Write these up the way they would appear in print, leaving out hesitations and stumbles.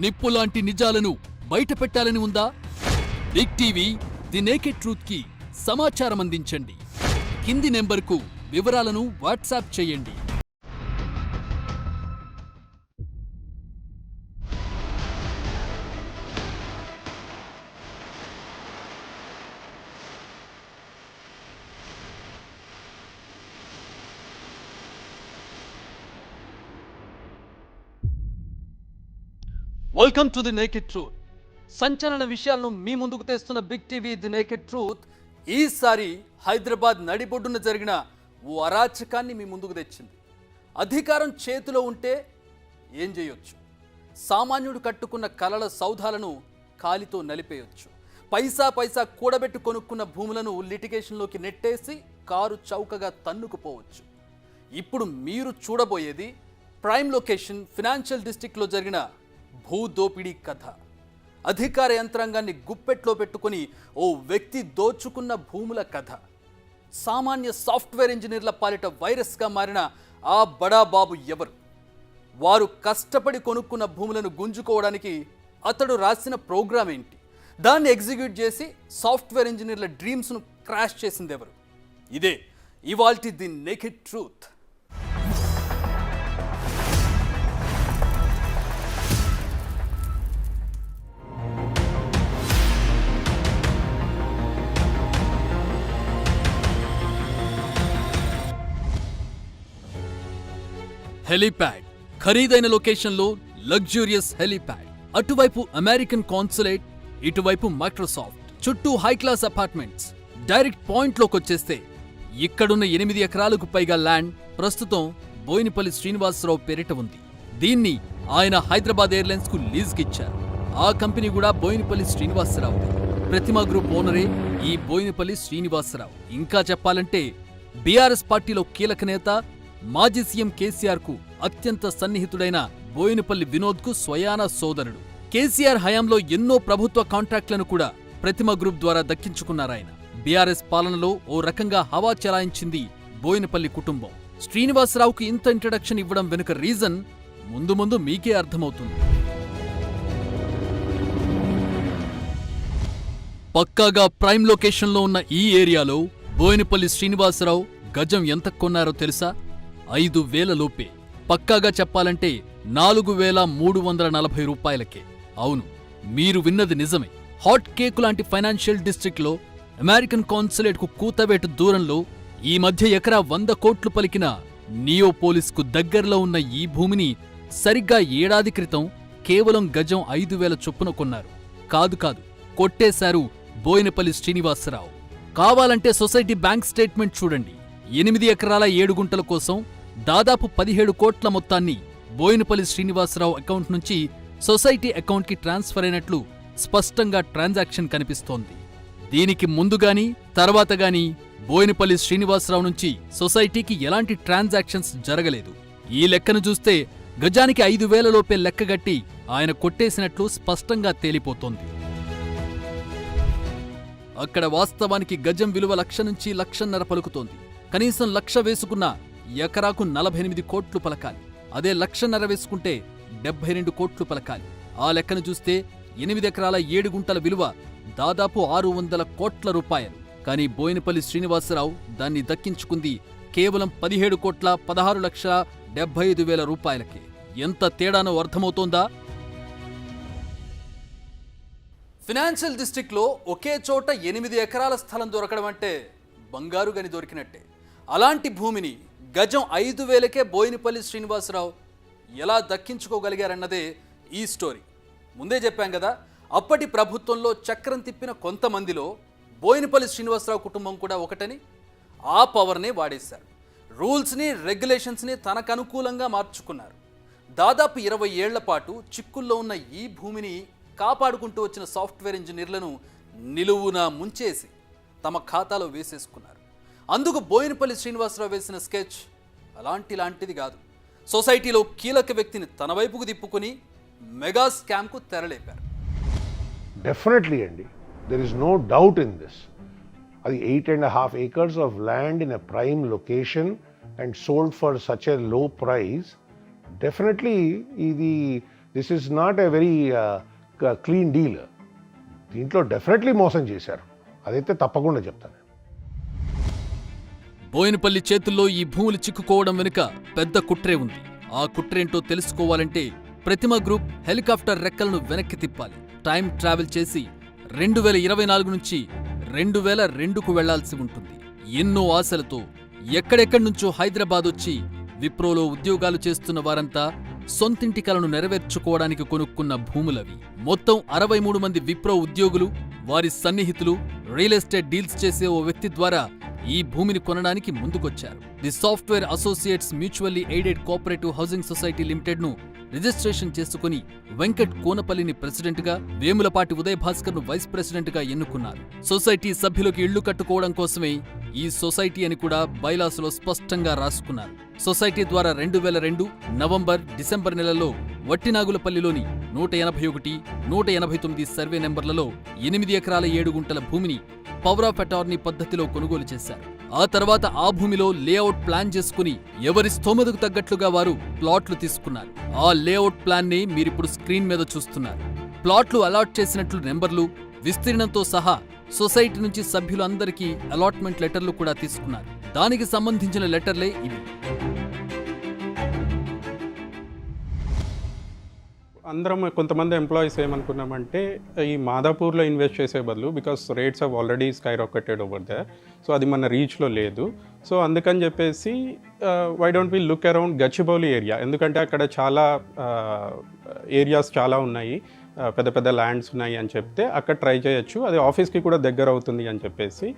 నిప్పులాంటి నిజాలను బయట పెట్టాలని ఉందా? Big TV the naked truth కి సమాచారం అందించండి. కింది నెంబర్కు వివరాలను వాట్సాప్ చేయండి. Welcome to the naked truth. సంచలన విషయాలను మీ ముందుకు తెస్తున్న Big TV the naked truth ఈసారి హైదరాబాద్ నడిబొడ్డున జరిగిన ఓ అరాచకాన్ని మీ ముందుకు తెచ్చింది. అధికారం చేతిలో ఉంటే ఏం చేయొచ్చు? సామాన్యుడు కట్టుకున్న కలల సౌధాలను కాలితో నలిపేయొచ్చు. పైసా పైసా కూడబెట్టి కొనుక్కున్న భూములను లిటిగేషన్లోకి నెట్టేసి కారు చౌకగా తన్నుకుపోవచ్చు. ఇప్పుడు మీరు చూడబోయేది ప్రైమ్ లొకేషన్ ఫినాన్షియల్ డిస్ట్రిక్ట్లో జరిగిన భూదోపిడీ కథ. అధికార యంత్రాంగాన్ని గుప్పెట్లో పెట్టుకుని ఓ వ్యక్తి దోచుకున్న భూముల కథ. సామాన్య సాఫ్ట్వేర్ ఇంజనీర్ల పాలిట వైరస్గా మారిన ఆ బడాబాబు ఎవరు? వారు కష్టపడి కొనుక్కున్న భూములను గుంజుకోవడానికి అతడు రాసిన ప్రోగ్రామ్ ఏంటి? దాన్ని ఎగ్జిక్యూట్ చేసి సాఫ్ట్వేర్ ఇంజనీర్ల డ్రీమ్స్ను క్రాష్ చేసింది ఎవరు? ఇదే ఇవాల్టి ది నేకెడ్ ట్రూత్. హెలీప్యాడ్, ఖరీదైన లొకేషన్లో లగ్జూరియస్ హెలీప్యాడ్. అటువైపు అమెరికన్ కాన్సులేట్, ఇటువైపు మైక్రోసాఫ్ట్. చుట్టూ హై క్లాస్ అపార్ట్మెంట్స్. డైరెక్ట్ పాయింట్లోకి వచ్చేస్తే ఇక్కడున్న 8 ఎకరాలకు పైగా ల్యాండ్ ప్రస్తుతం బోయినపల్లి శ్రీనివాసరావు పేరిట ఉంది. దీన్ని ఆయన హైదరాబాద్ ఎయిర్లైన్స్ కు లీజ్కిచ్చారు. ఆ కంపెనీ కూడా బోయినపల్లి శ్రీనివాసరావు. ప్రతిమా గ్రూప్ ఓనరే ఈ బోయినపల్లి శ్రీనివాసరావు. ఇంకా చెప్పాలంటే బీఆర్ఎస్ పార్టీలో కీలక నేత, మాజీ సీఎం కేసీఆర్ కు అత్యంత సన్నిహితుడైన బోయినపల్లి వినోద్ కు స్వయాన సోదరుడు. కేసీఆర్ హయాంలో ఎన్నో ప్రభుత్వ కాంట్రాక్టులను కూడా ప్రతిమ గ్రూప్ ద్వారా దక్కించుకున్నారాయన. బీఆర్ఎస్ పాలనలో ఓ రకంగా హవా చెలాయించింది బోయినపల్లి కుటుంబం. శ్రీనివాసరావుకు ఇంత ఇంట్రడక్షన్ ఇవ్వడం వెనుక రీజన్ ముందు ముందు మీకే అర్థమవుతుంది. పక్కాగా ప్రైమ్ లొకేషన్లో ఉన్న ఈ ఏరియాలో బోయినపల్లి శ్రీనివాసరావు గజం ఎంత కొన్నారో తెలుసా? 5,000 లోపే. పక్కాగా చెప్పాలంటే 4,340 రూపాయలకే. అవును, మీరు విన్నది నిజమే. హాట్ కేకు లాంటి ఫైనాన్షియల్ డిస్ట్రిక్ట్లో అమెరికన్ కాన్సులేట్కు కూతవేటు దూరంలో ఈ మధ్య ఎకరా 100 కోట్లు పలికిన నియోపోలిస్కు దగ్గరలో ఉన్న ఈ భూమిని సరిగ్గా ఏడాది క్రితం కేవలం గజం 5,000 చొప్పున కొన్నారు. కాదు, కొట్టేశారు బోయినపల్లి శ్రీనివాసరావు. కావాలంటే సొసైటీ బ్యాంక్ స్టేట్మెంట్ చూడండి. 8 ఎకరాల 7 గుంటల కోసం దాదాపు 17 కోట్ల మొత్తాన్ని బోయినపల్లి శ్రీనివాసరావు అకౌంట్ నుంచి సొసైటీ అకౌంట్కి ట్రాన్స్ఫర్ అయినట్లు స్పష్టంగా ట్రాన్సాక్షన్ కనిపిస్తోంది. దీనికి ముందుగాని తర్వాతగాని బోయినపల్లి శ్రీనివాసరావు నుంచి సొసైటీకి ఎలాంటి ట్రాన్సాక్షన్స్ జరగలేదు. ఈ లెక్కను చూస్తే గజానికి 5,000 లోపే లెక్కగట్టి ఆయన కొట్టేసినట్లు స్పష్టంగా తేలిపోతోంది. అక్కడ వాస్తవానికి గజం విలువ 1,00,000 నుంచి 1,50,000 పలుకుతోంది. కనీసం 1,00,000 వేసుకున్న ఎకరాకు 48 కోట్లు పలకాలి. అదే 1,50,000 వేసుకుంటే 72 కోట్లు పలకాలి. ఆ లెక్కను చూస్తే 8 ఎకరాల 7 గుంటల విలువ దాదాపు 600 కోట్ల రూపాయలు. కానీ బోయినపల్లి శ్రీనివాసరావు దాన్ని దక్కించుకుంది కేవలం 17,16,75,000 రూపాయలకే. ఎంత తేడానో అర్థమవుతోందా? ఫినాన్షియల్ డిస్ట్రిక్ట్లో ఒకే చోట 8 ఎకరాల స్థలం దొరకడం అంటే బంగారు గని దొరికినట్టే. అలాంటి భూమిని గజం 5,000కే బోయినపల్లి శ్రీనివాసరావు ఎలా దక్కించుకోగలిగారన్నదే ఈ స్టోరీ. ముందే చెప్పాం కదా, అప్పటి ప్రభుత్వంలో చక్రం తిప్పిన కొంతమందిలో బోయినపల్లి శ్రీనివాసరావు కుటుంబం కూడా ఒకటని. ఆ పవర్నే వాడేశారు. రూల్స్ని, రెగ్యులేషన్స్ని తనకు అనుకూలంగా మార్చుకున్నారు. దాదాపు 20 ఏళ్ల పాటు చిక్కుల్లో ఉన్న ఈ భూమిని కాపాడుకుంటూ వచ్చిన సాఫ్ట్వేర్ ఇంజనీర్లను నిలువునా ముంచేసి తమ ఖాతాలో వేసేసుకున్నారు. అందుకు బోయినపల్లి శ్రీనివాసరావు వేసిన స్కెచ్ అలాంటిది కాదు. సొసైటీలో కీలక వ్యక్తిని తన వైపుకు తిప్పుకొని మెగా స్కామ్కు తెరలేపారు. డెఫినెట్లీ అండి, there is no doubt in this. అది 8.5 acres of land in a prime location and sold for such a low price. Definitely ఇది this is not a very clean deal. దీంట్లో డెఫినెట్లీ మోసం చేశారు, అదైతే తప్పకుండా చెప్తాను. బోయినపల్లి చేతుల్లో ఈ భూములు చిక్కుకోవడం వెనుక పెద్ద కుట్రే ఉంది. ఆ కుట్రేంటో తెలుసుకోవాలంటే ప్రతిమ గ్రూప్ హెలికాప్టర్ రెక్కలను వెనక్కి తిప్పాలి. టైం ట్రావెల్ చేసి 2024 నుంచి 2002కు వెళ్లాల్సి ఉంటుంది. ఎన్నో ఆశలతో ఎక్కడెక్కడి నుంచో హైదరాబాద్ వచ్చి విప్రోలో ఉద్యోగాలు చేస్తున్న వారంతా సొంతింటి కలను నెరవేర్చుకోవడానికి కొనుక్కున్న భూములవి. మొత్తం 63 మంది విప్రో ఉద్యోగులు, వారి సన్నిహితులు రియల్ ఎస్టేట్ డీల్స్ చేసే ఓ వ్యక్తి ద్వారా ఈ భూమిని కొనడానికి ముందుకొచ్చారు. The software associates mutually aided cooperative housing society limited ను రిజిస్ట్రేషన్ చేసుకుని వెంకట్ కోనపల్లిని ప్రెసిడెంట్ గా, వేములపాటి ఉదయ్ భాస్కర్ ను వైస్ ప్రెసిడెంట్ గా ఎన్నుకున్నారు. సొసైటీ సభ్యులకు ఇళ్లు కట్టుకోవడం కోసమే ఈ సొసైటీ అని కూడా బైలాసులో స్పష్టంగా రాసుకున్నారు. సొసైటీ ద్వారా 2002 నవంబర్, డిసెంబర్ నెలల్లో వట్టినాగులపల్లిలోని 181, 189 సర్వే నెంబర్లలో 8 ఎకరాల 7 గుంటల భూమిని పవర్ ఆఫ్ అటార్నీ పద్ధతిలో కొనుగోలు చేశారు. ఆ తర్వాత ఆ భూమిలో లేఅవుట్ ప్లాన్ చేసుకుని ఎవరి స్తోమతకు తగ్గట్లుగా వారు ప్లాట్లు తీసుకున్నారు. ఆ లేఅవుట్ ప్లాన్ ని మీరిప్పుడు స్క్రీన్ మీద చూస్తున్నారు. ప్లాట్లు అలాట్ చేసినట్లు నెంబర్లు, విస్తీర్ణంతో సహా సొసైటీ నుంచి సభ్యులందరికీ అలాట్మెంట్ లెటర్లు కూడా తీసుకున్నారు. దానికి సంబంధించిన లెటర్లే ఇవి. అందరం కొంతమంది ఎంప్లాయీస్ ఏమనుకున్నామంటే ఈ మాదాపూర్లో ఇన్వెస్ట్ చేసే బదులు, because rates of already skyrocketed over there, so అది మన రీచ్లో లేదు. సో అందుకని చెప్పేసి why don't we look around Gachibowli area, ఎందుకంటే అక్కడ చాలా ఏరియాస్ చాలా ఉన్నాయి, పెద్ద పెద్ద ల్యాండ్స్ ఉన్నాయి అని చెప్తే అక్కడ ట్రై చేయొచ్చు, అది ఆఫీస్కి కూడా దగ్గర అవుతుంది అని చెప్పేసి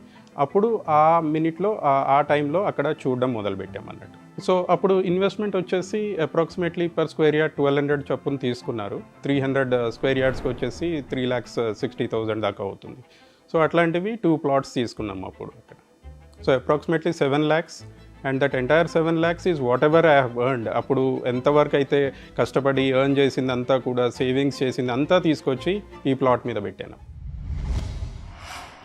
అప్పుడు ఆ మినిట్లో ఆ టైంలో అక్కడ చూడడం మొదలుపెట్టాం అన్నట్టు. సో అప్పుడు ఇన్వెస్ట్మెంట్ వచ్చేసి అప్రాక్సిమేట్లీ పర్ స్క్వేర్ యార్డ్ 1200 చొప్పున తీసుకున్నారు. 300 స్క్వేర్ యార్డ్స్కి వచ్చేసి 3,60,000 దాకా అవుతుంది. సో అట్లాంటివి 2 ప్లాట్స్ తీసుకున్నాం అప్పుడు అక్కడ. So approximately 7 lakhs, and that entire 7 lakhs is what ever I have earned. అప్పుడు ఎంతవరకు అయితే కష్టపడి ఎర్న్ చేసింది అంతా కూడా, సేవింగ్స్ చేసింది అంతా తీసుకొచ్చి ఈ ప్లాట్ మీద పెట్టాను.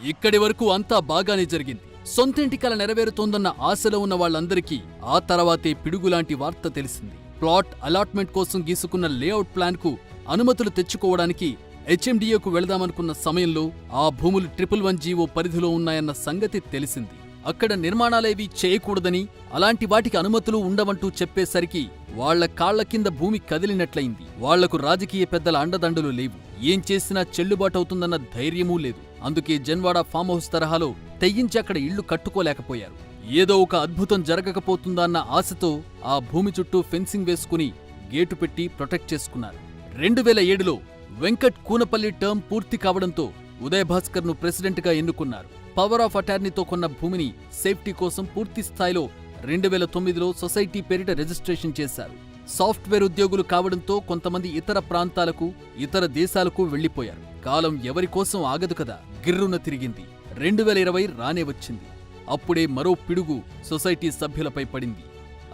ఇక్కడి వరకు అంతా బాగానే జరిగింది. సొంతింటి కల నెరవేరుతోందన్న ఆశలో ఉన్న వాళ్ళందరికీ ఆ తర్వాతే పిడుగులాంటి వార్త తెలిసింది. ప్లాట్ అలాట్మెంట్ కోసం గీసుకున్న లేఅవుట్ ప్లాన్ కు అనుమతులు తెచ్చుకోవడానికి హెచ్ఎండిఏకు వెళదామనుకున్న సమయంలో ఆ భూములు 111 జీవో పరిధిలో ఉన్నాయన్న సంగతి తెలిసింది. అక్కడ నిర్మాణాలేవీ చేయకూడదని, అలాంటి వాటికి అనుమతులు ఉండవంటూ చెప్పేసరికి వాళ్ల కాళ్ల కింద భూమి కదిలినట్లయింది. వాళ్లకు రాజకీయ పెద్దల అండదండలు లేవు, ఏం చేసినా చెల్లుబాటవుతుందన్న ధైర్యమూ లేదు. అందుకే జన్వాడ ఫామ్ హౌస్ తరహాలో తెగించి అక్కడ ఇళ్లు కట్టుకోలేకపోయారు. ఏదో ఒక అద్భుతం జరగకపోతుందా అన్న ఆశతో ఆ భూమి చుట్టూ ఫెన్సింగ్ వేసుకుని గేటు పెట్టి ప్రొటెక్ట్ చేసుకున్నారు. 2007లో వెంకట్ కూనపల్లి టర్మ్ పూర్తి కావడంతో ఉదయ్ భాస్కర్ ను ప్రెసిడెంట్ గా ఎన్నుకున్నారు. పవర్ ఆఫ్ అటార్నీతో కొన్న భూమిని సేఫ్టీ కోసం పూర్తి స్థాయిలో 2009లో సొసైటీ పేరిట రిజిస్ట్రేషన్ చేశారు. సాఫ్ట్వేర్ ఉద్యోగులు కావడంతో కొంతమంది ఇతర ప్రాంతాలకు, ఇతర దేశాలకు వెళ్లిపోయారు. కాలం ఎవరి కోసం ఆగదు కదా, గిర్రున తిరిగింది. 2020 రానే వచ్చింది. అప్పుడే మరో పిడుగు సొసైటీ సభ్యులపై పడింది.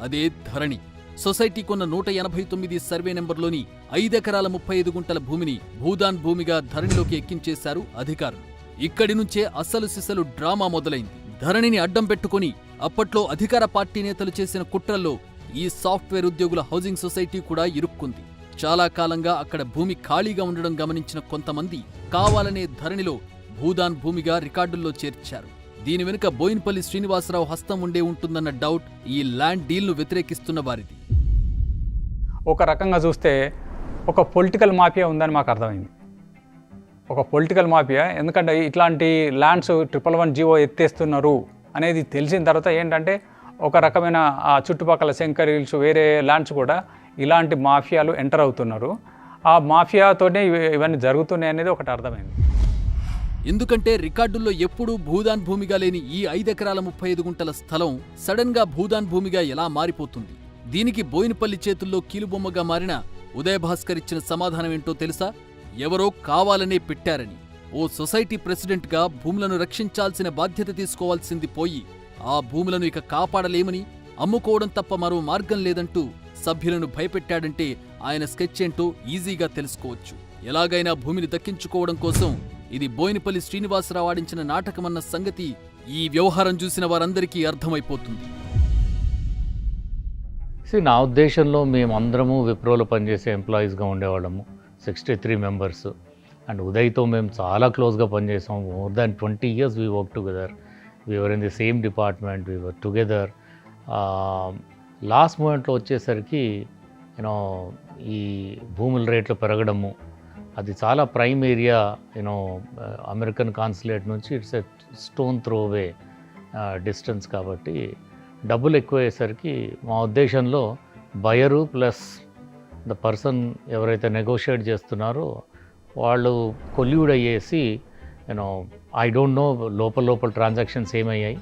అదే ధరణి. సొసైటీ కొన్న 189 సర్వే నెంబర్లోని 5 ఎకరాల 35 గుంటల భూమిని భూదాన్ భూమిగా ధరణిలోకి ఎక్కించేశారు అధికారులు. ఇక్కడి నుంచే అసలు సిసలు డ్రామా మొదలైంది. ధరణిని అడ్డం పెట్టుకుని అప్పట్లో అధికార పార్టీ నేతలు చేసిన కుట్రల్లో ఈ సాఫ్ట్వేర్ ఉద్యోగుల హౌసింగ్ సొసైటీ కూడా ఇరుక్కుంది. చాలా కాలంగా అక్కడ భూమి ఖాళీగా ఉండడం గమనించిన కొంతమంది కావాలనే ధరణిలో భూదాన్ భూమిగా రికార్డుల్లో చేర్చారు. దీని వెనుక బోయినపల్లి శ్రీనివాసరావు హస్తం ఉండే ఉంటుందన్న డౌట్ ఈ ల్యాండ్ డీల్ను వ్యతిరేకిస్తున్న వారిది. ఒక రకంగా చూస్తే ఒక పొలిటికల్ మాఫియా ఉందని మాకు అర్థమైంది. ఒక పొలిటికల్ మాఫియా, ఎందుకంటే ఇట్లాంటి ల్యాండ్స్ 111 జీవో ఎత్తేస్తున్నారు అనేది తెలిసిన తర్వాత ఏంటంటే ఒక రకమైన ఆ చుట్టుపక్కల శంకర్ హిల్స్, వేరే ల్యాండ్స్ కూడా ఇలాంటి మాఫియాలు ఎంటర్ అవుతున్నారు. ఆ మాఫియాతోనే ఇవన్నీ జరుగుతున్నాయి అనేది ఒకటి అర్థమైంది. ఎందుకంటే రికార్డుల్లో ఎప్పుడూ భూదాన్ భూమిగా లేని ఈ 5 ఎకరాల 35 గుంటల స్థలం సడన్ గా భూదాన్ భూమిగా ఎలా మారిపోతుంది? దీనికి బోయినపల్లి చేతుల్లో కీలుబొమ్మగా మారిన ఉదయ్ భాస్కర్ ఇచ్చిన సమాధానమేంటో తెలుసా? ఎవరో కావాలనే పెట్టారని. ఓ సొసైటీ ప్రెసిడెంట్గా భూములను రక్షించాల్సిన బాధ్యత తీసుకోవాల్సింది పోయి ఆ భూములను ఇక కాపాడలేమని, అమ్ముకోవడం తప్ప మరో మార్గం లేదంటూ సభ్యులను భయపెట్టాడంటే ఆయన స్కెచ్ ఏంటో ఈజీగా తెలుసుకోవచ్చు. ఎలాగైనా భూమిని దక్కించుకోవడం కోసం ఇది బోయినపల్లి శ్రీనివాసరావు ఆడించిన నాటకమన్న సంగతి ఈ వ్యవహారం చూసిన వారందరికీ అర్థమైపోతుంది. నా ఉద్దేశంలో మేమందరము విప్రోలో పనిచేసే ఎంప్లాయీస్గా ఉండేవాళ్ళము, 63 మెంబర్స్. అండ్ ఉదయ్తో మేము చాలా క్లోజ్గా పనిచేసాం. More than 20 years we work together. We were in the same department, we were together. Last మూమెంట్లో వచ్చేసరికి యూనో ఈ భూముల రేట్లు పెరగడము, అది చాలా prime area, you know American consulate నుంచి it's a stone throw away distance. కాబట్టి డబ్బులు ఎక్కువయ్యేసరికి మా ఉద్దేశంలో బయరు ప్లస్ ద పర్సన్ ఎవరైతే నెగోషియేట్ చేస్తున్నారో వాళ్ళు కొల్యూడ్ అయ్యేసి, యూనో ఐ డోంట్ నో లోపల ట్రాన్సాక్షన్స్ ఏమయ్యాయి,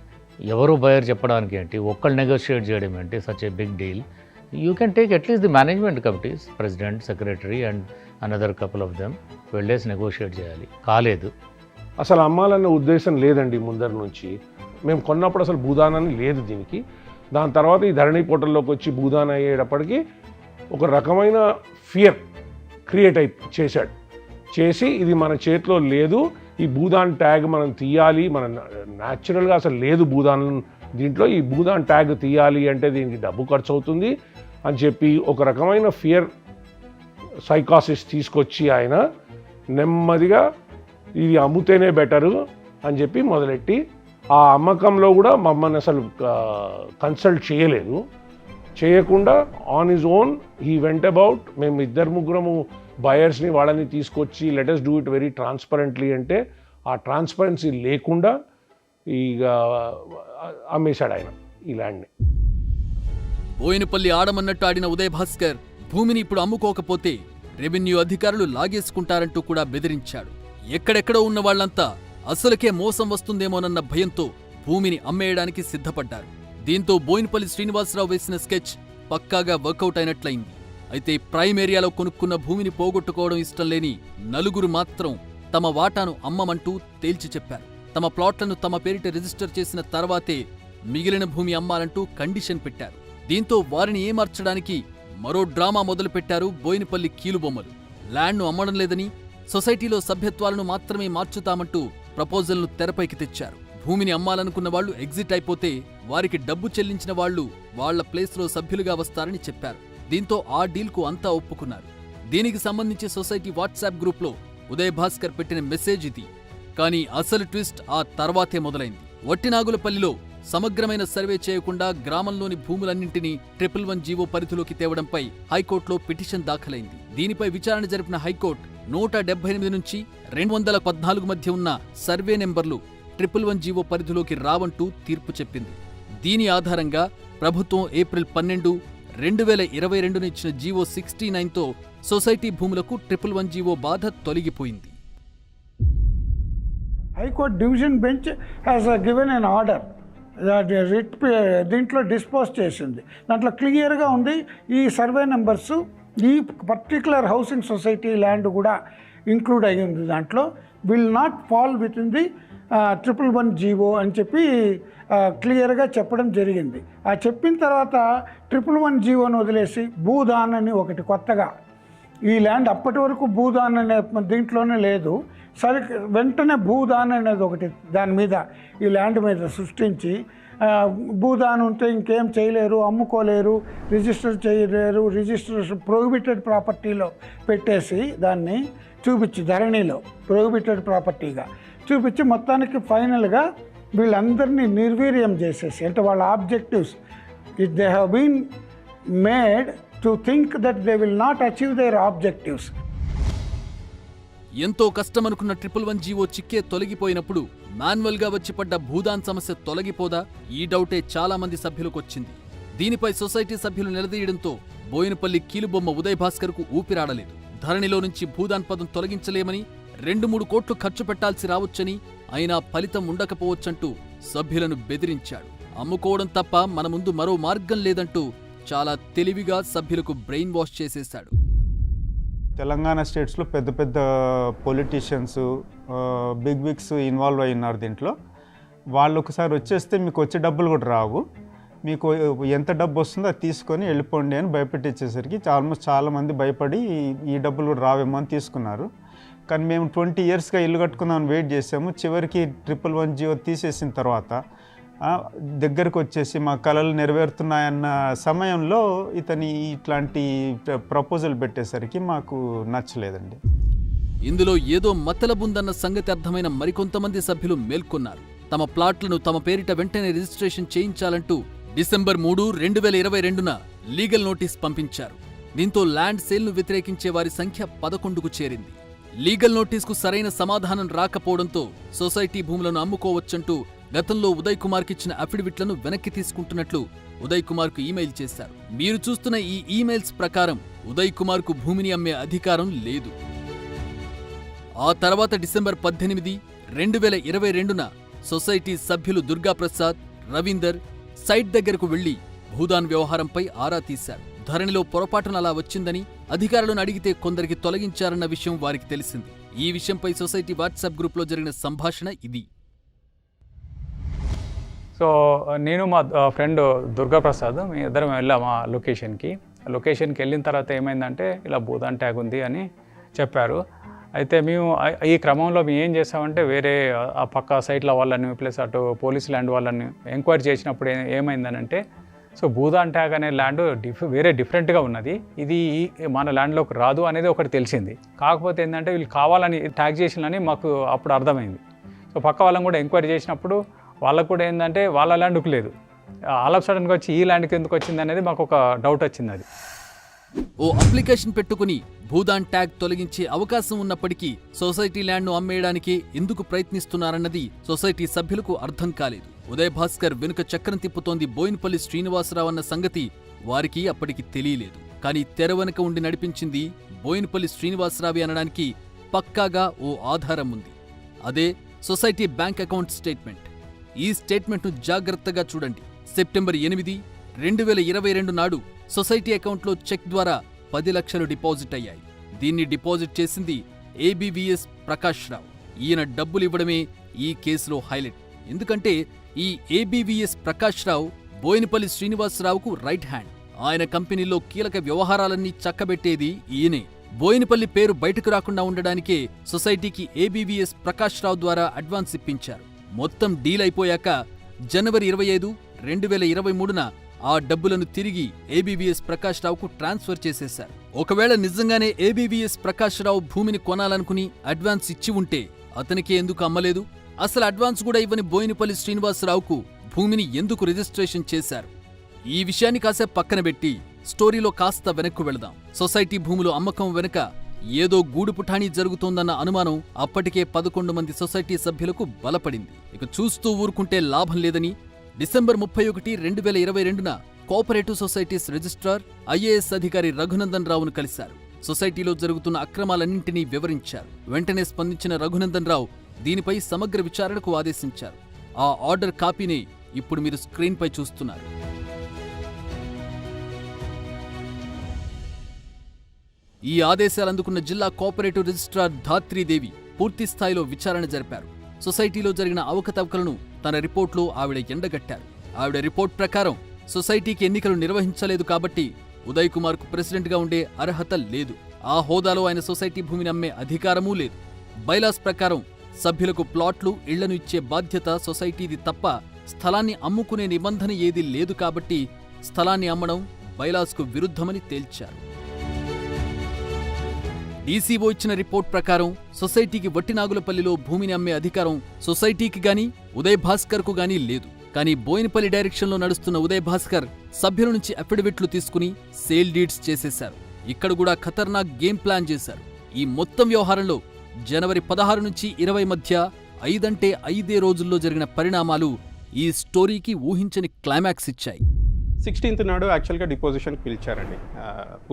ఎవరో బయర్ చెప్పడానికి ఏంటి, ఒక్కళ్ళు నెగోషియేట్ చేయడం ఏంటి, such a big deal. You can take at least the management committees, president, secretary and another couple of them వెళ్ళేసి నెగోషియేట్ చేయాలి. కాలేదు. అసలు అమ్మాలన్న ఉద్దేశం లేదండి ముందర నుంచి. మేము కొన్నప్పుడు అసలు భూదానాన్ని లేదు దీనికి. దాని తర్వాత ఈ ధరణి పోర్టల్లోకి వచ్చి భూదాన అయ్యేటప్పటికి ఒక రకమైన ఫియర్ క్రియేట్ చేసి ఇది మన చేతిలో లేదు, ఈ భూదాన్ ట్యాగ్ మనం తీయాలి, మన న్యాచురల్గా అసలు లేదు భూదాన్ దీంట్లో, ఈ భూదాన్ ట్యాగ్ తీయాలి అంటే దీనికి డబ్బు ఖర్చు అవుతుంది అని చెప్పి ఒక రకమైన ఫియర్ సైకాసిస్ తీసుకొచ్చి ఆయన నెమ్మదిగా ఇది అమ్ముతేనే బెటరు అని చెప్పి మొదలెట్టి ఆ అమ్మకంలో కూడా మమ్మల్ని అసలు కన్సల్ట్ చేయకుండా on his own he went about. మేము 2-3 బయర్స్ని వాళ్ళని తీసుకొచ్చి let us do it very transparently అంటే ఆ ట్రాన్స్పరెన్సీ లేకుండా ఇక అమ్మేశాడు ఆయన ఈ ల్యాండ్ని. బోయినపల్లి ఆడమన్నట్టు ఆడిన ఉదయ్ భాస్కర్ భూమిని ఇప్పుడు అమ్ముకోకపోతే రెవెన్యూ అధికారులు లాగేసుకుంటారంటూ కూడా బెదిరించాడు. ఎక్కడెక్కడో ఉన్న వాళ్లంతా అసలుకే మోసం వస్తుందేమోనన్న భయంతో భూమిని అమ్మేయడానికి సిద్ధపడ్డారు. దీంతో బోయినపల్లి శ్రీనివాసరావు వేసిన స్కెచ్ పక్కాగా వర్కౌట్ అయినట్లయింది. అయితే ప్రైమ్ ఏరియాలో కొనుక్కున్న భూమిని పోగొట్టుకోవడం ఇష్టం లేని నలుగురు మాత్రం తమ వాటాను అమ్మమంటూ తేల్చి చెప్పారు. తమ ప్లాట్లను తమ పేరిట రిజిస్టర్ చేసిన తర్వాతే మిగిలిన భూమి అమ్మాలంటూ కండిషన్ పెట్టారు. దీంతో వారిని ఏమార్చడానికి మరో డ్రామా మొదలుపెట్టారు బోయినపల్లి కీలుబొమ్మలు. ల్యాండ్ను అమ్మడం లేదని, సొసైటీలో సభ్యత్వాలను మాత్రమే మార్చుతామంటూ ప్రపోజల్ను తెరపైకి తెచ్చారు. భూమిని అమ్మాలనుకున్న వాళ్లు ఎగ్జిట్ అయిపోతే వారికి డబ్బు చెల్లించిన వాళ్లు వాళ్ల ప్లేస్లో సభ్యులుగా వస్తారని చెప్పారు. దీంతో ఆ డీల్కు అంతా ఒప్పుకున్నారు. దీనికి సంబంధించి సొసైటీ వాట్సాప్ గ్రూప్లో ఉదయ్ భాస్కర్ పెట్టిన మెసేజ్ ఇది. కానీ అసలు ట్విస్ట్ ఆ తర్వాతే మొదలైంది. వట్టినాగులపల్లిలో సమగ్రమైన సర్వే చేయకుండా గ్రామంలోని భూములన్నింటినీ 111 జీవో పరిధిలోకి తేవడంపై హైకోర్టులో పిటిషన్ దాఖలైంది. దీనిపై విచారణ జరిపిన హైకోర్టు 178 నుంచి 214 మధ్య ఉన్న సర్వే నెంబర్లు 111 జీవో పరిధిలోకి రావంటూ తీర్పు చెప్పింది. దీని ఆధారంగా ప్రభుత్వం ఏప్రిల్ 12, 2022 ఇచ్చిన జీవో 69తో సొసైటీ భూములకు 111 జీవో బాధ తొలగిపోయింది. High court division bench has given an order writ దీంట్లో డిస్పోజ్ చేసింది. దాంట్లో క్లియర్గా ఉంది ఈ సర్వే నెంబర్స్ ఈ పర్టికులర్ హౌసింగ్ సొసైటీ ల్యాండ్ కూడా ఇంక్లూడ్ అయ్యి ఉంది. దాంట్లో will not fall within the 111 GO అని చెప్పి క్లియర్గా చెప్పడం జరిగింది. ఆ చెప్పిన తర్వాత 111 జీవోని వదిలేసి భూదాన్ అని ఒకటి కొత్తగా, ఈ ల్యాండ్ అప్పటి వరకు భూదాన్ అనే దీంట్లోనే లేదు, సరే వెంటనే భూదాన్ అనేది ఒకటి దాని మీద ఈ ల్యాండ్ మీద సృష్టించి భూదాన్ ఉంటే ఇంకేం చేయలేరు, అమ్ముకోలేరు, రిజిస్టర్ చేయలేరు, రిజిస్ట్రేషన్ ప్రొహిబిటెడ్ ప్రాపర్టీలో పెట్టేసి దాన్ని చూపించి ధరణిలో ప్రొహిబిటెడ్ ప్రాపర్టీగా చూపించి మొత్తానికి ఫైనల్గా వీళ్ళందరినీ నిర్వీర్యం చేసేసి, అంటే వాళ్ళ objectives they have been made to think that they will not achieve their objectives. ఎంతో కష్టమనుకున్న 111 జీవో చిక్కే తొలగిపోయినప్పుడు మాన్యువల్గా వచ్చి పడ్డ భూదాన్ సమస్య తొలగిపోదా? ఈ డౌటే చాలా మంది సభ్యులకొచ్చింది. దీనిపై సొసైటీ సభ్యులు నిలదీయడంతో బోయినపల్లి కీలుబొమ్మ ఉదయ్ భాస్కర్కు ఊపిరాడలేదు. ధరణిలో నుంచి భూదాన్ పదం తొలగించలేమని, 2-3 కోట్లు ఖర్చు పెట్టాల్సి రావచ్చని, అయినా ఫలితం ఉండకపోవచ్చంటూ సభ్యులను బెదిరించాడు. అమ్ముకోవడం తప్ప మన ముందు మరో మార్గం లేదంటూ చాలా తెలివిగా సభ్యులకు బ్రెయిన్ వాష్ చేసేశాడు. తెలంగాణ స్టేట్స్లో పెద్ద పెద్ద పొలిటీషియన్స్, బిగ్ విగ్స్ ఇన్వాల్వ్ అయి ఉన్నారు దీంట్లో. వాళ్ళు ఒకసారి వచ్చేస్తే మీకు వచ్చే డబ్బులు కూడా రావు, మీకు ఎంత డబ్బు వస్తుందో అది తీసుకొని వెళ్ళిపోండి అని భయపెట్టించేసరికి ఆల్మోస్ట్ చాలామంది భయపడి ఈ డబ్బులు కూడా రావేమో అని తీసుకున్నారు. కానీ మేము 20 yearsగా ఇల్లు కట్టుకుందామని వెయిట్ చేసాము. చివరికి 111 జీవో తీసేసిన తర్వాత దగ్గరకు వచ్చేసి మా కళలు నెరవేరుతున్నాయన్న సమయంలో ఇతని ఇట్లాంటి ప్రపోజల్ పెట్టేసరికి మాకు నచ్చలేదండి. ఇందులో ఏదో మతలబుందన్న సంగతి అర్థమైన మరికొంతమంది సభ్యులు మేల్కొన్నారు. తమ ప్లాట్లను తమ పేరిట వెంటనే రిజిస్ట్రేషన్ చేయించాలంటూ డిసెంబర్ 3, 2022న లీగల్ నోటీస్ పంపించారు. దీంతో ల్యాండ్ సేల్ను వ్యతిరేకించే వారి సంఖ్య 11కు చేరింది. లీగల్ నోటీస్కు సరైన సమాధానం రాకపోవడంతో సొసైటీ భూములను అమ్ముకోవచ్చంటూ గతంలో ఉదయ్ కుమార్కిచ్చిన అఫిడవిట్లను వెనక్కి తీసుకుంటున్నట్లు ఉదయ్ కుమార్కు ఈమెయిల్ చేశారు. మీరు చూస్తున్న ఈ ఈమెయిల్స్ ప్రకారం ఉదయ్ కుమార్కు భూమిని అమ్మే అధికారం లేదు. ఆ తర్వాత డిసెంబర్ 18, 2022న సొసైటీ సభ్యులు దుర్గాప్రసాద్, రవీందర్ సైట్ దగ్గరకు వెళ్లి భూదాన్ వ్యవహారంపై ఆరా తీశారు. ధరణిలో పొరపాటున అలా వచ్చిందని అధికారులను అడిగితే కొందరికి తొలగించారన్న విషయం వారికి తెలిసింది. ఈ విషయంపై సొసైటీ వాట్సాప్ గ్రూప్లో జరిగిన సంభాషణ ఇది. సో నేను మా ఫ్రెండ్ దుర్గాప్రసాద్ మీ ఇద్దరం వెళ్ళాము ఆ లొకేషన్కి వెళ్ళిన తర్వాత ఏమైందంటే ఇలా భూదాన్ ట్యాగ్ ఉంది అని చెప్పారు. అయితే మేము ఈ క్రమంలో మేము ఏం చేసామంటే వేరే ఆ పక్క సైట్ల వాళ్ళని ప్లస్ అటు పోలీస్ ల్యాండ్ వాళ్ళని ఎంక్వైరీ చేసినప్పుడు ఏమైందనంటే సో భూదాన్ ట్యాగ్ అనే ల్యాండ్ వేరే డిఫరెంట్గా ఉన్నది, ఇది మన ల్యాండ్లోకి రాదు అనేది ఒకటి తెలిసింది. కాకపోతే ఏంటంటే వీళ్ళు కావాలని ట్యాగ్ చేసినని మాకు అప్పుడు అర్థమైంది. సో పక్క వాళ్ళని కూడా ఎంక్వైరీ చేసినప్పుడు వాళ్ళకు కూడా ఏంటంటే వాళ్ళ ల్యాండ్కు లేదు, ఆల్ ఆఫ్ సడన్గా వచ్చి ఈ ల్యాండ్కి ఎందుకు వచ్చింది అనేది మాకు ఒక డౌట్ వచ్చింది. అది ఓ అప్లికేషన్ పెట్టుకుని భూదాన్ ట్యాగ్ తొలగించే అవకాశం ఉన్నప్పటికీ సొసైటీ ల్యాండ్ను అమ్మేయడానికి ఎందుకు ప్రయత్నిస్తున్నారన్నది సొసైటీ సభ్యులకు అర్థం కాలేదు. ఉదయ్ భాస్కర్ వెనుక చక్రం తిప్పుతోంది బోయినపల్లి శ్రీనివాసరావు అన్న సంగతి వారికి అప్పటికి తెలియలేదు. కానీ తెర వెనుక ఉండి నడిపించింది బోయినపల్లి శ్రీనివాసరావు అనడానికి పక్కాగా ఓ ఆధారం ఉంది. అదే సొసైటీ బ్యాంక్ అకౌంట్ స్టేట్మెంట్. ఈ స్టేట్మెంట్ను జాగ్రత్తగా చూడండి. సెప్టెంబర్ 8, 2022 నాడు సొసైటీ అకౌంట్లో చెక్ ద్వారా 10 లక్షలు డిపాజిట్ అయ్యాయి. దీన్ని డిపాజిట్ చేసింది ఏబీవీఎస్ ప్రకాష్ రావు. ఈయన డబ్బులు ఇవ్వడమే ఈ కేసులో హైలైట్. ఎందుకంటే ఈ ఏబీవీఎస్ ప్రకాష్ రావు బోయినపల్లి శ్రీనివాసరావుకు రైట్ హ్యాండ్. ఆయన కంపెనీలో కీలక వ్యవహారాలన్నీ చక్కబెట్టేది ఈయనే. బోయినపల్లి పేరు బయటకు రాకుండా ఉండడానికే సొసైటీకి ఏబీవీఎస్ ప్రకాష్ రావు ద్వారా అడ్వాన్స్ ఇప్పించారు. మొత్తం డీల్ అయిపోయాక జనవరి 25, 2023న ఆ డబ్బులను తిరిగి ఏబీవీఎస్ ప్రకాష్ రావుకు ట్రాన్స్ఫర్ చేసేశారు. ఒకవేళ నిజంగానే ఏబీవీఎస్ ప్రకాష్ రావు భూమిని కొనాలనుకుని అడ్వాన్స్ ఇచ్చి ఉంటే అతనికి ఎందుకు అమ్మలేదు? అసలు అడ్వాన్స్ కూడా ఇవ్వని బోయినపల్లి శ్రీనివాసరావుకు భూమిని ఎందుకు రిజిస్ట్రేషన్ చేశారు? ఈ విషయాన్ని కాసేపు పక్కన పెట్టి స్టోరీలో కాస్త వెనక్కు వెళదాం. సొసైటీ భూములు అమ్మకం వెనుక ఏదో గూడుపుఠాణీ జరుగుతోందన్న అనుమానం అప్పటికే 11 మంది సొసైటీ సభ్యులకు బలపడింది. ఇక చూస్తూ ఊరుకుంటే లాభం లేదని డిసెంబర్ 31, 2022న కోఆపరేటివ్ సొసైటీస్ రిజిస్ట్రార్ ఐఏఎస్ అధికారి రఘునందన్ రావును కలిశారు. సొసైటీలో జరుగుతున్న అక్రమాలన్నింటినీ వివరించారు. వెంటనే స్పందించిన రఘునందన్ రావు దీనిపై సమగ్ర విచారణకు ఆదేశించారు. ఆ ఆర్డర్ కాపీనే ఇప్పుడు మీరు స్క్రీన్పై చూస్తున్నారు. ఈ ఆదేశాలు అందుకున్న జిల్లా కోఆపరేటివ్ రిజిస్ట్రార్ ధాత్రీదేవి పూర్తి స్థాయిలో విచారణ జరిపారు. సొసైటీలో జరిగిన అవకతవకలను తన రిపోర్ట్లో ఆవిడ ఎండగట్టారు. ఆవిడ రిపోర్ట్ ప్రకారం సొసైటీకి ఎన్నికలు నిర్వహించలేదు కాబట్టి ఉదయ్ కుమార్కు ప్రెసిడెంట్గా ఉండే అర్హత లేదు. ఆ హోదాలో ఆయన సొసైటీ భూమిని అమ్మే అధికారమూ లేదు. బైలాస్ ప్రకారం సభ్యులకు ప్లాట్లు, ఇళ్లను ఇచ్చే బాధ్యత సొసైటీది తప్ప స్థలాన్ని అమ్ముకునే నిబంధన ఏదీ లేదు కాబట్టి స్థలాన్ని అమ్మడం బైలాస్కు విరుద్ధమని తేల్చారు. డీసీఓ ఇచ్చిన రిపోర్ట్ ప్రకారం సొసైటీకి వట్టినాగులపల్లిలో భూమిని అమ్మే అధికారం సొసైటీకి గాని ఉదయ్ భాస్కర్కు గానీ లేదు. కానీ బోయినపల్లి డైరెక్షన్లో నడుస్తున్న ఉదయ్ భాస్కర్ సభ్యుల నుంచి అఫిడవిట్లు తీసుకుని సేల్ డీడ్స్ చేసేశారు. ఇక్కడ కూడా ఖతర్నాక్ గేమ్ ప్లాన్ చేశారు. ఈ మొత్తం వ్యవహారంలో జనవరి 16 నుంచి 20 మధ్య 5 అంటే 5 రోజుల్లో జరిగిన పరిణామాలు ఈ స్టోరీకి ఊహించని క్లైమాక్స్ ఇచ్చాయి. 16th నాడు యాక్చువల్గా డిపోజిషన్కి పిలిచారండి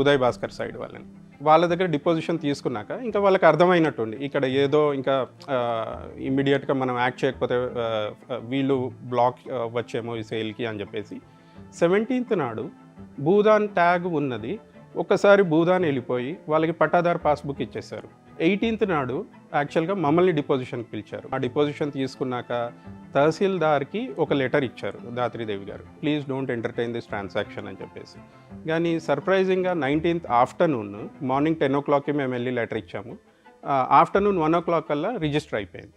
ఉదయ్ భాస్కర్ సైడ్ వాళ్ళని. వాళ్ళ దగ్గర డిపోజిషన్ తీసుకున్నాక ఇంకా వాళ్ళకి అర్థమైనట్టుంది ఇక్కడ ఏదో ఇంకా ఇమ్మీడియట్గా మనం యాక్ట్ చేయకపోతే వీళ్ళు బ్లాక్ వచ్చేమో ఈ సేల్కి అని చెప్పేసి 17th నాడు భూదాన్ ట్యాగ్ ఉన్నది ఒక్కసారి భూదాన్ వెళ్ళిపోయి వాళ్ళకి పట్టాదారు పాస్బుక్ ఇచ్చేశారు. 18th నాడు యాక్చువల్గా మమ్మల్ని డిపోజిషన్కి పిలిచారు. ఆ డిపోజిషన్ తీసుకున్నాక తహసీల్దార్కి ఒక లెటర్ ఇచ్చారు ధాత్రీదేవి గారు, please don't entertain this transaction అని చెప్పేసి. కానీ సర్ప్రైజింగ్గా 19th ఆఫ్టర్నూన్ మార్నింగ్ 10 o'clockకి మేము వెళ్ళి లెటర్ ఇచ్చాము. ఆఫ్టర్నూన్ 1 o'clock కల్లా రిజిస్టర్ అయిపోయింది.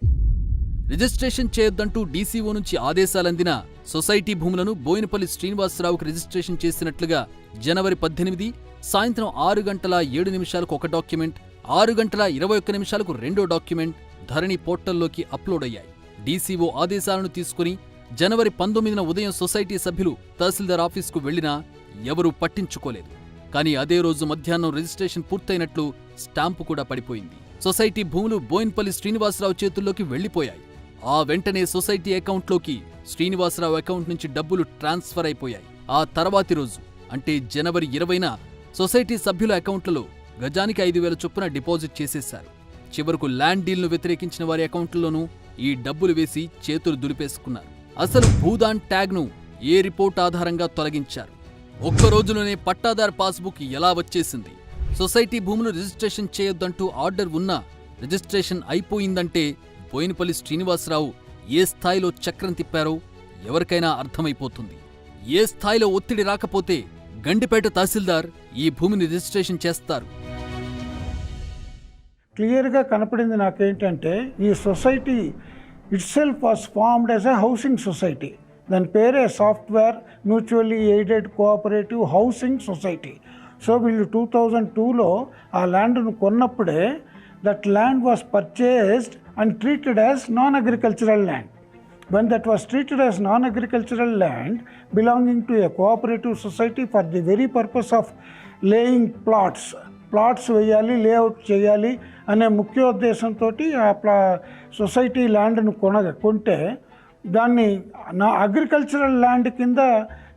రిజిస్ట్రేషన్ చేయొద్దంటూ డీసీఓ నుంచి ఆదేశాలందిన సొసైటీ భూములను బోయినపల్లి శ్రీనివాసరావుకు రిజిస్ట్రేషన్ చేసినట్లుగా జనవరి 18 సాయంత్రం 6:07 ఒక డాక్యుమెంట్, 6:21 రెండో డాక్యుమెంట్ ధరణి పోర్టల్లోకి అప్లోడ్ అయ్యాయి. డీసీఓ ఆదేశాలను తీసుకుని జనవరి 19 ఉదయం సొసైటీ సభ్యులు తహసీల్దార్ ఆఫీసుకు వెళ్లినా ఎవరూ పట్టించుకోలేదు. కానీ అదే రోజు మధ్యాహ్నం రిజిస్ట్రేషన్ పూర్తయినట్లు స్టాంపు కూడా పడిపోయింది. సొసైటీ భూములు బోయినపల్లి శ్రీనివాసరావు చేతుల్లోకి వెళ్లిపోయాయి. ఆ వెంటనే సొసైటీ అకౌంట్లోకి శ్రీనివాసరావు అకౌంట్ నుంచి డబ్బులు ట్రాన్స్ఫర్ అయిపోయాయి. ఆ తర్వాతి రోజు అంటే జనవరి 20న సొసైటీ సభ్యుల అకౌంట్లలో గజానికి 5,000 చొప్పున డిపాజిట్ చేసేశారు. చివరకు ల్యాండ్ డీల్ను వ్యతిరేకించిన వారి అకౌంట్లలోనూ ఈ డబ్బులు వేసి చేతులు దులిపేసుకున్నారు. అసలు భూదాన్ ట్యాగ్ను ఏ రిపోర్ట్ ఆధారంగా తొలగించారు? ఒక్క రోజులోనే పట్టాదార్ పాస్బుక్ ఎలా వచ్చేసింది? సొసైటీ భూములు రిజిస్ట్రేషన్ చేయొద్దంటూ ఆర్డర్ ఉన్నా రిజిస్ట్రేషన్ అయిపోయిందంటే బోయినపల్లి శ్రీనివాసరావు ఏ స్థాయిలో చక్రం తిప్పారో ఎవరికైనా అర్థమైపోతుంది. ఏ స్థాయిలో ఒత్తిడి రాకపోతే గండిపేట తహసీల్దార్ ఈ భూమిని రిజిస్ట్రేషన్ చేస్తారు. క్లియర్గా కనపడింది నాకేంటంటే ఈ society itself was formed as a housing society. దాని పేరే software mutually aided cooperative housing society. So వీళ్ళు 2002లో ఆ ల్యాండ్ను కొన్నప్పుడే that land was purchased and treated as non-agricultural land. When that was treated as non-agricultural land belonging to a cooperative society for the very purpose of laying plots వేయాలి, layout చేయాలి అనే ముఖ్యోద్దేశంతో ఆ society ల్యాండ్ను కొంటే దాన్ని నా అగ్రికల్చరల్ ల్యాండ్ కింద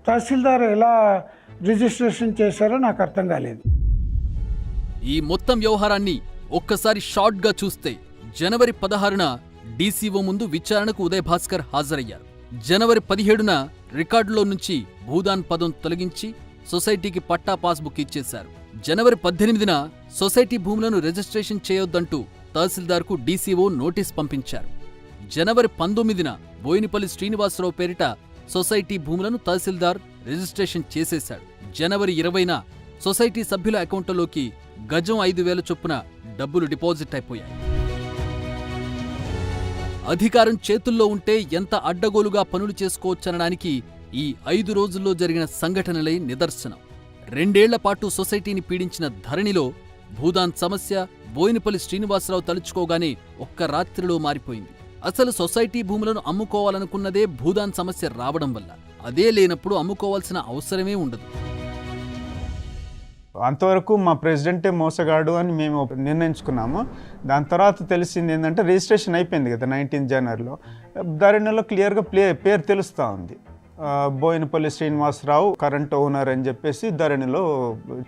తహసీల్దార్ ఎలా registration చేశారో నాకు అర్థం కాలేదు. ఈ మొత్తం వ్యవహారాన్ని ఒక్కసారి షార్ట్గా చూస్తే జనవరి 16న డీసీఓ ముందు విచారణకు ఉదయ్ భాస్కర్ హాజరయ్యారు. జనవరి 17న రికార్డులో నుంచి భూదాన్ పదం తొలగించి సొసైటీకి పట్టా పాస్బుక్ ఇచ్చేశారు. జనవరి 18న సొసైటీ భూములను రిజిస్ట్రేషన్ చేయొద్దంటూ తహసీల్దార్కు డీసీఓ నోటీస్ పంపించారు. జనవరి 19న బోయినపల్లి శ్రీనివాసరావు పేరిట సొసైటీ భూములను తహసీల్దార్ రిజిస్ట్రేషన్ చేసేశాడు. జనవరి 20న సొసైటీ సభ్యుల అకౌంట్లలోకి గజం 5,000 చొప్పున డబ్బులు డిపాజిట్ అయిపోయాయి. అధికారం చేతుల్లో ఉంటే ఎంత అడ్డగోలుగా పనులు చేసుకోవచ్చనడానికి ఈ 5 రోజుల్లో జరిగిన సంఘటనలే నిదర్శనం. 2 ఏళ్ల పాటు సొసైటీని పీడించిన ధరణిలో భూదాన్ సమస్య బోయినపల్లి శ్రీనివాసరావు తలుచుకోగానే ఒక్క రాత్రిలో మారిపోయింది. అసలు సొసైటీ భూములను అమ్ముకోవాలనుకున్నదే భూదాన్ సమస్య రావడం వల్ల. అదే లేనప్పుడు అమ్ముకోవాల్సిన అవసరమే ఉండదు. అంతవరకు మా ప్రెసిడెంటే మోసగాడు అని మేము నిర్ణయించుకున్నాము. దాని తర్వాత తెలిసింది ఏంటంటే రిజిస్ట్రేషన్ అయిపోయింది కదా 19 జనవరిలో. ధరణిలో క్లియర్గా పేరు తెలుస్తూ ఉంది. బోయినపల్లి శ్రీనివాసరావు కరెంట్ ఓనర్ అని చెప్పేసి ధరణిలో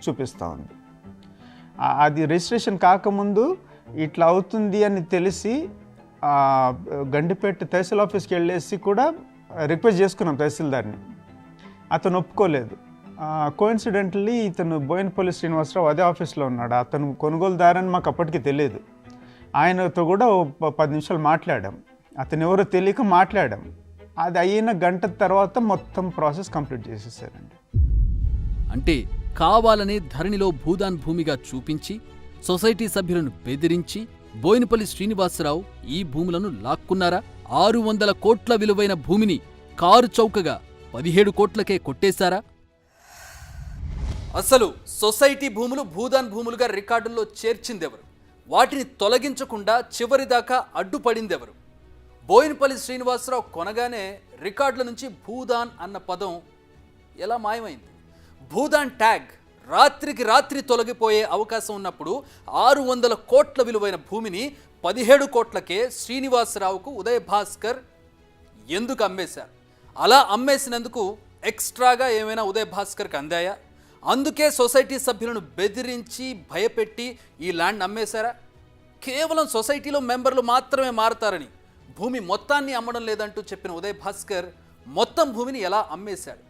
చూపిస్తూ ఉంది. అది రిజిస్ట్రేషన్ కాకముందు ఇట్లా అవుతుంది అని తెలిసి గండిపేట తహసీల్ ఆఫీస్కి వెళ్ళేసి కూడా రిక్వెస్ట్ చేసుకున్నాం తహసీల్దార్ని. అతను ఒప్పుకోలేదు. కోఇన్సిడెంట్లీ ఇతను బోయినపల్లి శ్రీనివాసరావు అదే ఆఫీస్లో ఉన్నాడు. అతను కొనుగోలుదారని మాకు అప్పటికి తెలియదు. ఆయనతో కూడా 10 నిమిషాలు మాట్లాడాం. అతను ఎవరో తెలియక మాట్లాడాం. అది అయిన గంట తర్వాత మొత్తం ప్రాసెస్ కంప్లీట్ చేసేసారండి. అంటే కావాలనే ధరణిలో భూదాన్ భూమిగా చూపించి సొసైటీ సభ్యులను బెదిరించి బోయినపల్లి శ్రీనివాసరావు ఈ భూములను లాక్కున్నారా? 600 కోట్ల విలువైన భూమిని కారు చౌకగా 17 కోట్లకే కొట్టేశారా? అసలు సొసైటీ భూములు భూదాన్ భూములుగా రికార్డుల్లో చేర్చిందెవరు? వాటిని తొలగించకుండా చివరిదాకా అడ్డుపడిందెవరు? బోయినపల్లి శ్రీనివాసరావు కొనగానే రికార్డుల నుంచి భూదాన్ అన్న పదం ఎలా మాయమైంది? భూదాన్ ట్యాగ్ రాత్రికి రాత్రి తొలగిపోయే అవకాశం ఉన్నప్పుడు 600 కోట్ల విలువైన భూమిని 17 కోట్లకే శ్రీనివాసరావుకు ఉదయ్ భాస్కర్ ఎందుకు అమ్మేశారు? అలా అమ్మేసినందుకు ఎక్స్ట్రాగా ఏమైనా ఉదయ్ భాస్కర్కి అందాయా? అందుకే సొసైటీ సభ్యులను బెదిరించి భయపెట్టి ఈ ల్యాండ్ అమ్మేశారా? కేవలం సొసైటీలో మెంబర్లు మాత్రమే మారతారని భూమి మొత్తాన్ని అమ్మడం లేదంటూ చెప్పిన ఉదయ్ భాస్కర్ మొత్తం భూమిని ఎలా అమ్మేశాడు?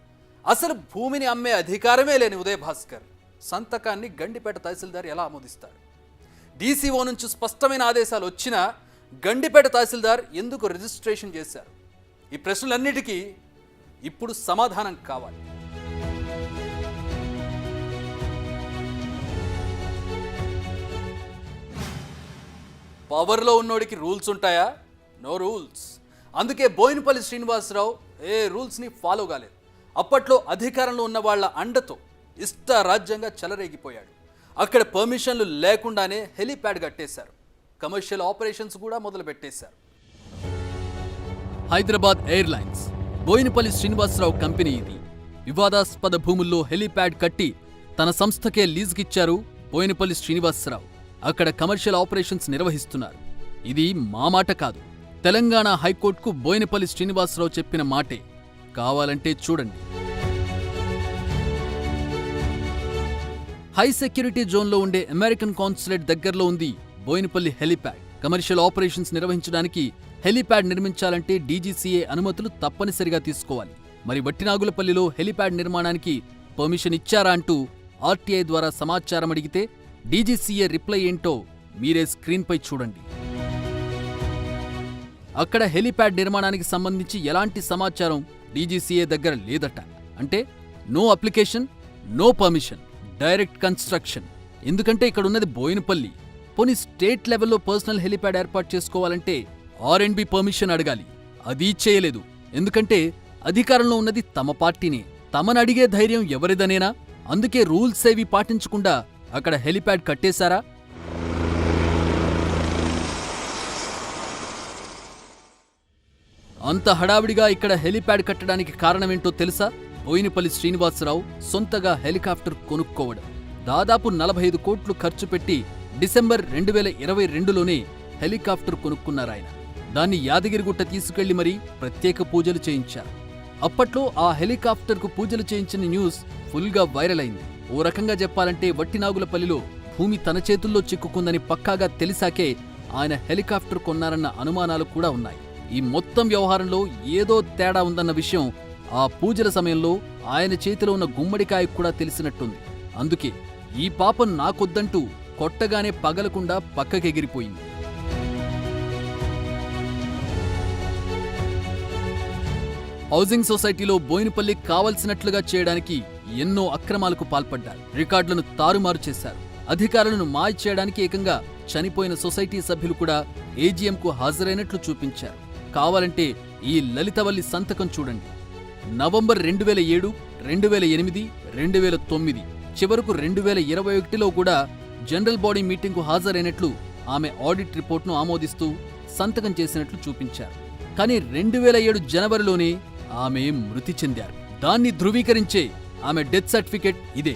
అసలు భూమిని అమ్మే అధికారమే లేని ఉదయ్ భాస్కర్ సంతకాన్ని గండిపేట తహసీల్దార్ ఎలా ఆమోదిస్తాడు? డీసీఓ నుంచి స్పష్టమైన ఆదేశాలు వచ్చినా గండిపేట తహసీల్దార్ ఎందుకు రిజిస్ట్రేషన్ చేశారు? ఈ ప్రశ్నలన్నిటికీ ఇప్పుడు సమాధానం కావాలి. పవర్లో ఉన్నోడికి రూల్స్ ఉంటాయా? No rules. అందుకే బోయినపల్లి శ్రీనివాసరావు ఏ రూల్స్ని ఫాలో కాలేదు. అప్పట్లో అధికారంలో ఉన్న వాళ్ళ అండతో ఇష్టారాజ్యంగా చెలరేగిపోయాడు. అక్కడ పర్మిషన్లు లేకుండానే హెలీప్యాడ్ కట్టేశారు. కమర్షియల్ ఆపరేషన్స్ కూడా మొదలుపెట్టేశారు. హైదరాబాద్ ఎయిర్లైన్స్ బోయినపల్లి శ్రీనివాసరావు కంపెనీ ఇది. వివాదాస్పద భూముల్లో హెలీప్యాడ్ కట్టి తన సంస్థకే లీజుకిచ్చారు బోయినపల్లి శ్రీనివాసరావు. అక్కడ కమర్షియల్ ఆపరేషన్స్ నిర్వహిస్తున్నారు. ఇది మా మాట కాదు, తెలంగాణ హైకోర్టుకు బోయినపల్లి శ్రీనివాసరావు చెప్పిన మాటే. కావాలంటే చూడండి. హై సెక్యూరిటీ జోన్లో ఉండే అమెరికన్ కాన్సులేట్ దగ్గరలో ఉంది బోయినపల్లి హెలీప్యాడ్. కమర్షియల్ ఆపరేషన్స్ నిర్వహించడానికి హెలీప్యాడ్ నిర్మించాలంటే డీజీసీఏ అనుమతులు తప్పనిసరిగా తీసుకోవాలి. మరి వట్టినాగులపల్లిలో హెలీప్యాడ్ నిర్మాణానికి పర్మిషన్ ఇచ్చారా అంటూ ఆర్టీఐ ద్వారా సమాచారం అడిగితే డీజీసీఏ రిప్లై ఏంటో మీరే స్క్రీన్పై చూడండి. అక్కడ హెలీప్యాడ్ నిర్మాణానికి సంబంధించి ఎలాంటి సమాచారం డీజీసీఏ దగ్గర లేదట. అంటే no application, no permission, direct construction. ఎందుకంటే ఇక్కడ ఉన్నది బోయినపల్లి. పోనీ స్టేట్ లెవెల్లో పర్సనల్ హెలీప్యాడ్ ఏర్పాటు చేసుకోవాలంటే R&B పర్మిషన్ అడగాలి. అది చేయలేదు. ఎందుకంటే అధికారంలో ఉన్నది తమ పార్టీనే. తమను అడిగే ధైర్యం ఎవరిదనేనా? అందుకే రూల్స్ ఏవి పాటించకుండా అక్కడ హెలీప్యాడ్ కట్టేశారా? అంత హడావిడిగా ఇక్కడ హెలీప్యాడ్ కట్టడానికి కారణమేంటో తెలుసా? బోయినపల్లి శ్రీనివాసరావు సొంతగా హెలికాప్టర్ కొనుక్కోవడం. దాదాపు 45 కోట్లు ఖర్చు పెట్టి డిసెంబర్ 2022లోనే హెలికాప్టర్ కొనుక్కున్నారాయన. దాన్ని యాదగిరిగుట్ట తీసుకెళ్లి మరీ ప్రత్యేక పూజలు చేయించారు. అప్పట్లో ఆ హెలికాప్టర్కు పూజలు చేయించిన న్యూస్ ఫుల్గా వైరల్ అయింది. ఓ రకంగా చెప్పాలంటే వట్టినాగులపల్లిలో భూమి తన చేతుల్లో చిక్కుకుందని పక్కాగా తెలిసాకే ఆయన హెలికాప్టర్ కొన్నారన్న అనుమానాలు కూడా ఉన్నాయి. ఈ మొత్తం వ్యవహారంలో ఏదో తేడా ఉందన్న విషయం ఆ పూజల సమయంలో ఆయన చేతిలో ఉన్న గుమ్మడికాయకు కూడా తెలిసినట్టుంది. అందుకే ఈ పాపం నాకొద్దంటూ కొట్టగానే పగలకుండా పక్కకెగిరిపోయింది. హౌసింగ్ సొసైటీలో బోయినపల్లి కావలసినట్లుగా చేయడానికి ఎన్నో అక్రమాలకు పాల్పడ్డారు. రికార్డులను తారుమారు చేశారు. అధికారులను మాయ చేయడానికి ఏకంగా చనిపోయిన సొసైటీ సభ్యులు కూడా ఏజీఎంకు హాజరైనట్లు చూపించారు. కావాలంటే ఈ లలితవల్లి సంతకం చూడండి. నవంబర్ 2007, 2008, 2009 చివరకు 2021లో కూడా జనరల్ బాడీ మీటింగ్కు హాజరైనట్లు ఆమె ఆడిట్ రిపోర్ట్ను ఆమోదిస్తూ సంతకం చేసినట్లు చూపించారు. కానీ 2007 జనవరిలోనే ఆమె మృతి చెందారు. దాన్ని ధృవీకరించే ఆమె డెత్ సర్టిఫికెట్ ఇదే.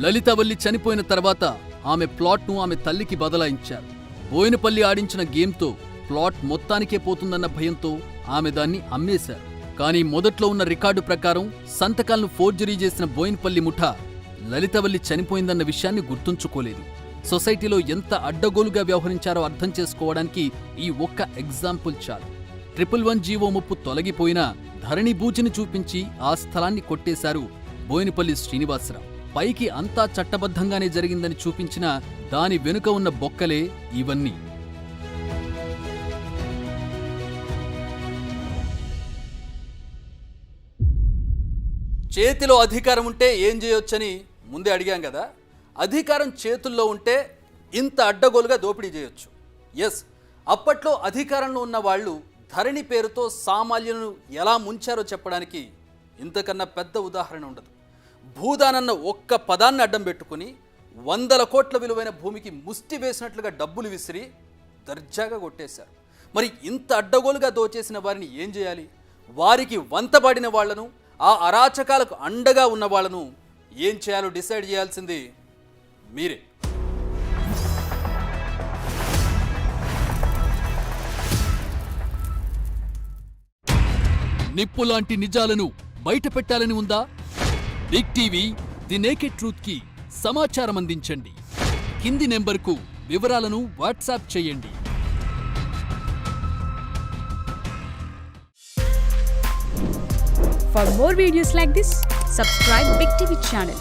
లలితవల్లి చనిపోయిన తర్వాత ఆమె ప్లాట్ను ఆమె తల్లికి బదలాయించారు. బోయినపల్లి ఆడించిన గేమ్తో ప్లాట్ మొత్తానికే పోతుందన్న భయంతో ఆమె దాన్ని అమ్మేశారు. కానీ మొదట్లో ఉన్న రికార్డు ప్రకారం సంతకాలను ఫోర్జరీ చేసిన బోయినపల్లి ముఠా లలితవల్లి చనిపోయిందన్న విషయాన్ని గుర్తుంచుకోలేదు. సొసైటీలో ఎంత అడ్డగోలుగా వ్యవహరించారో అర్థం చేసుకోవడానికి ఈ ఒక్క ఎగ్జాంపుల్ చాలు. 111 జీవో ముప్పు తొలగిపోయినా ధరణి బూచిని చూపించి ఆ స్థలాన్ని కొట్టేశారు బోయినపల్లి శ్రీనివాసరావు. పైకి అంతా చట్టబద్ధంగానే జరిగిందని చూపించినా దాని వెనుక ఉన్న బొక్కలే ఇవన్నీ. చేతిలో అధికారం ఉంటే ఏం చేయొచ్చని ముందే అడిగాం కదా. అధికారం చేతుల్లో ఉంటే ఇంత అడ్డగోలుగా దోపిడీ చేయొచ్చు. ఎస్, అప్పట్లో అధికారంలో ఉన్న వాళ్ళు ధరణి పేరుతో సామాన్యులను ఎలా ముంచారో చెప్పడానికి ఇంతకన్నా పెద్ద ఉదాహరణ ఉండదు. భూదానన్న ఒక్క పదాన్ని అడ్డం పెట్టుకుని 100 కోట్ల విలువైన భూమికి ముష్టి వేసినట్లుగా డబ్బులు విసిరి దర్జాగా కొట్టేశారు. మరి ఇంత అడ్డగోలుగా దోచేసిన వారిని ఏం చేయాలి? వారికి వంతబడిన వాళ్లను, ఆ అరాచకాలకు అండగా ఉన్న వాళ్లను ఏం చేయాలో డిసైడ్ చేయాల్సింది మీరే. నిప్పు లాంటి నిజాలను బయట పెట్టాలని ఉందా? Big TV the naked truth కి సమాచారం అందించండి. కింది నెంబర్కు వివరాలను వాట్సాప్ చేయండి. For more videos like this, subscribe Big TV channel.